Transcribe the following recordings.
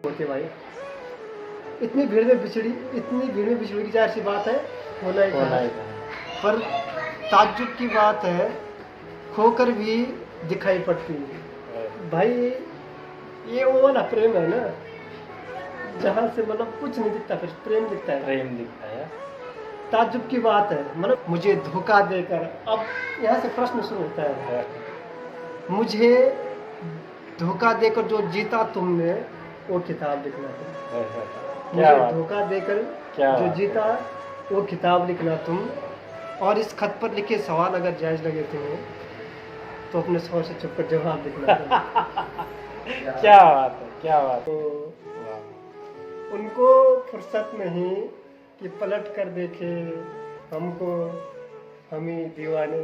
होते भाई। इतनी भीड़ में बिछड़ी की जाहिर सी बात है होना ही था। पर ताज्जुब की बात है खोकर भी दिखाई पड़ती है भाई। ये वो वाला प्रेम है ना जहाँ से मतलब कुछ नहीं दिखता फिर प्रेम दिखता है। ताज्जुब की बात है मतलब मुझे धोखा देकर, अब यहाँ से प्रश्न शुरू होता है, मुझे धोखा देकर जो जीता तुमने वो किताब लिखना तुम। मुझे धोखा देकर जो जीता वो किताब लिखना तुम। और इस खत पर लिखे सवाल अगर जायज लगे तुम्हें तो अपने सवाल से चुपकर जवाब लिखना तुम। क्या बात तो उनको फुर्सत नहीं कि पलट कर देखे हमको, हम ही दीवाने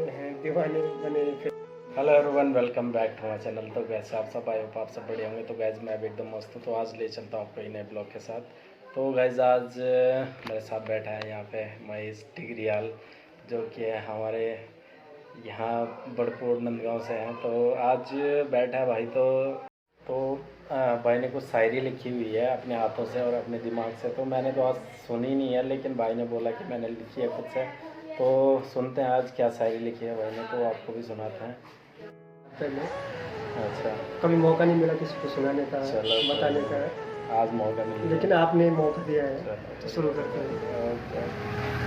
बने फिर। Hello everyone, welcome back to my channel. तो कैसे आप सब, आई होप आप सब बढ़िया होंगे। तो गैज मैं भी एकदम मस्त हूँ। तो आज ले चलता हूँ आपको एक नए ब्लॉग के साथ। तो गैज आज मेरे साथ बैठा है यहाँ पे महेश टिगरियाल, जो कि हमारे यहाँ बड़पुर नंदगांव से हैं। तो आज बैठा है भाई। तो भाई ने कुछ शायरी लिखी हुई है अपने हाथों से और अपने दिमाग से। तो मैंने तो आज सुनी नहीं है, लेकिन भाई ने बोला कि मैंने लिखी है खुद से। तो सुनते हैं आज क्या शायरी लिखी है भाई ने, तो आपको भी सुनाते हैं। पहले अच्छा, कभी मौका नहीं मिला किसी को सुनाने का, बताने का। आज मौका मिला, लेकिन आपने मौका दिया है तो शुरू करते हैं। ओके,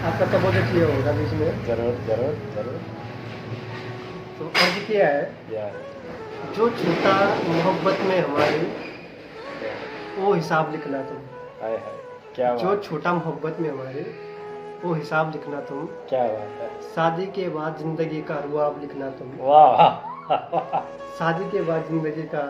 आपका तबोदत किया होगा बीच में। जरूर। तो अर्ज किया है यार, जो छूटा मोहब्बत में हमारी वो हिसाब लिखना तुम। हाय क्या जो बात, छोटा मोहब्बत में हमारे वो हिसाब लिखना तुम। क्या बात है। शादी के बाद जिंदगी का रुआब लिखना तुम। वाह शादी के बाद जिंदगी का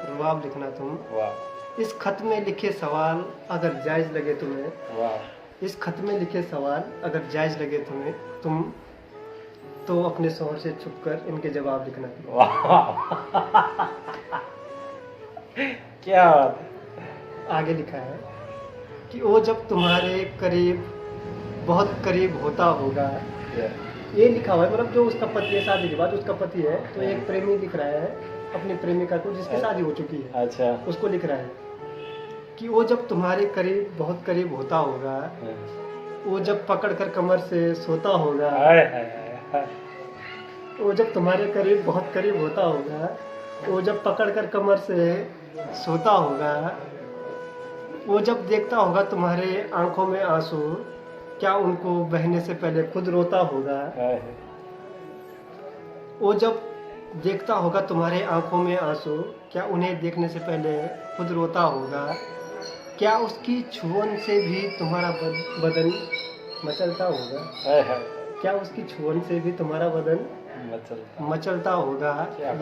रुआब लिखना तुम। वाह इस खत में लिखे सवाल अगर जायज लगे तुम्हें, वाह, इस खत में लिखे सवाल अगर जायज लगे तुम्हें तुम तो अपने शौहर से छुपकर इनके जवाब लिखना तुम। वाह क्या बात है। आगे लिखा है कि वो जब तुम्हारे करीब बहुत करीब होता होगा। ये लिखा हुआ है मतलब जो उसका पति है, शादी के बाद उसका पति है। तो एक प्रेमी लिख रहा है अपनी प्रेमिका को जिसकी शादी हो चुकी है। अच्छा, उसको उसको लिख रहा है कि वो जब तुम्हारे करीब बहुत करीब होता होगा, वो जब पकड़ कर कमर से सोता होगा। वो जब तुम्हारे करीब बहुत करीब होता होगा, वो जब पकड़ कर कमर से सोता होगा। वो जब देखता होगा तुम्हारे आंखों में आंसू, क्या उनको बहने से पहले खुद रोता होगा। वो जब देखता होगा तुम्हारे आंखों में आंसू, क्या उन्हें देखने से पहले खुद रोता होगा। क्या उसकी छुअन से भी तुम्हारा बदन मचलता होगा। क्या उसकी छुअन से भी तुम्हारा बदन मचलता होगा।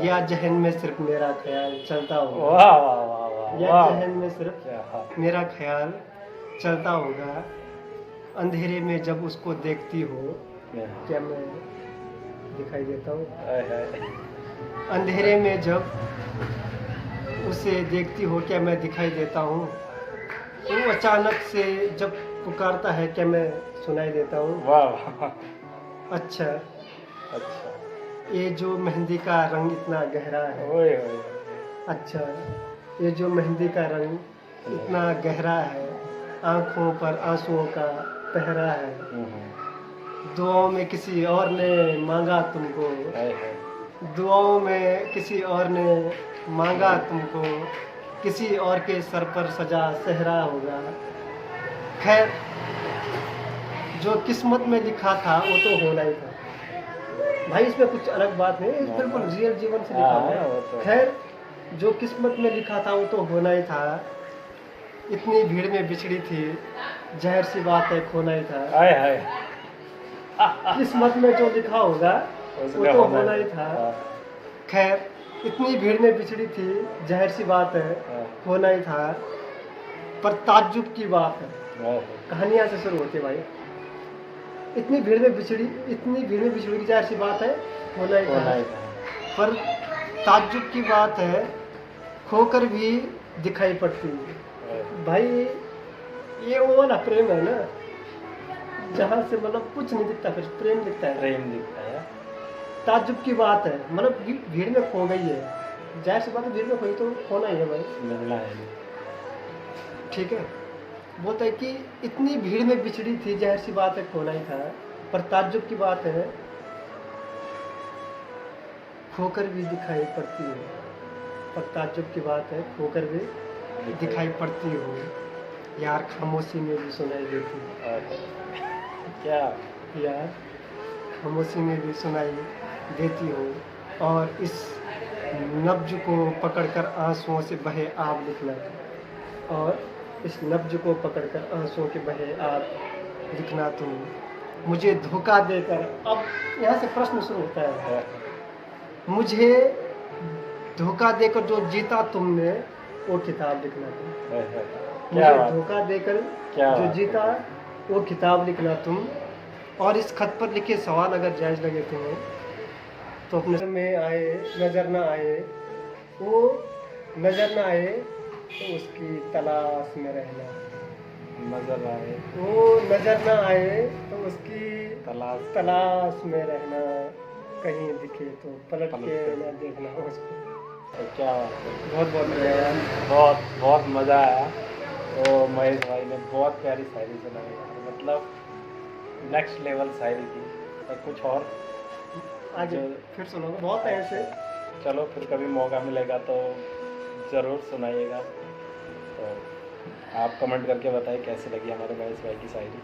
या जहन में सिर्फ मेरा ख्याल चलता होगा। या जहन में सिर्फ मेरा ख्याल चलता होगा। अंधेरे में जब उसको देखती हो क्या मैं दिखाई देता हूँ। अंधेरे में जब उसे देखती हो क्या मैं दिखाई देता हूँ। वो अचानक से जब पुकारता है क्या मैं सुनाई देता हूँ। वाह, अच्छा, ये जो मेहंदी का रंग इतना गहरा है। अच्छा, ये जो मेहंदी का रंग इतना गहरा है, आंखों पर आंसुओं का पहरा है। दुआओं में किसी और ने मांगा तुमको, दुआओं में किसी और ने मांगा तुमको, किसी और के सर पर सजा सहरा होगा। खैर, जो किस्मत में लिखा था वो तो होना ही था भाई। इसमें कुछ अलग बात नहीं, बिल्कुल रियल जीवन से लिखा हुआ है। खैर, जो किस्मत में लिखा था वो तो होना ही था। इतनी भीड़ में बिछड़ी थी, जाहिर सी बात है खोना ही था। किस्मत में जो लिखा होगा वो तो होना ही था। खैर, इतनी भीड़ में बिछड़ी थी, जाहिर सी बात है होना ही था। पर ताज्जुब की बात है, कहानी यहाँ से शुरू होती है भाई। इतनी भीड़ में बिछड़ी की जाहिर सी बात है होना ही था। पर ताज्जुब की बात है खोकर भी दिखाई पड़ती है भाई। ये वो वाला प्रेम है ना जहाँ से मतलब कुछ नहीं दिखता फिर प्रेम दिखता है। ताज्जुब की बात है मतलब भीड़ में खो गई है, जाहिर सी बात है भीड़ में खोई तो खोना ही है भाई, मिलना है। ठीक है। बोलता है कि इतनी भीड़ में बिछड़ी थी, जाहिर सी बात है खोना ही था, पर ताज्जुब की बात है खोकर भी दिखाई पड़ती है। पर ताज्जुब की बात है खोकर भी दिखाई पड़ती हो, यार खामोशी में भी सुनाई देती क्या यार खामोशी में भी सुनाई देती हो, और इस नब्ज को पकड़कर आंसुओं से बहे आब लिखना तुम, और इस नब्ज को पकड़कर आंसुओं के बहे आब लिखना तुम, मुझे धोखा देकर। अब यहाँ से प्रश्न शुरू होता है, मुझे धोखा देकर जो जीता तुमने वो किताब लिखना तुम, मुझे धोखा देकर जो जीता वो किताब लिखना तुम, और इस खत पर लिखे सवाल अगर जायज़ लगे तुम्हें तो अपने में आए नज़र ना आए, वो नज़र ना आए तो उसकी तलाश में रहना, नजर आए वो नज़र ना आए तो उसकी तलाश में रहना, कहीं दिखे तो पलट के ना देखना उसको। तो क्या बात है, बहुत बहुत धन्यवाद, बहुत बहुत मज़ा आया। तो महेश भाई ने बहुत प्यारी शायरी सुनाई, मतलब नेक्स्ट लेवल शायरी थी। तो कुछ और आगे फिर सुनाऊंगा, बहुत है ऐसे। चलो फिर कभी मौका मिलेगा तो ज़रूर सुनाइएगा। तो आप कमेंट करके बताएं कैसी लगी हमारे महेश भाई की शायरी।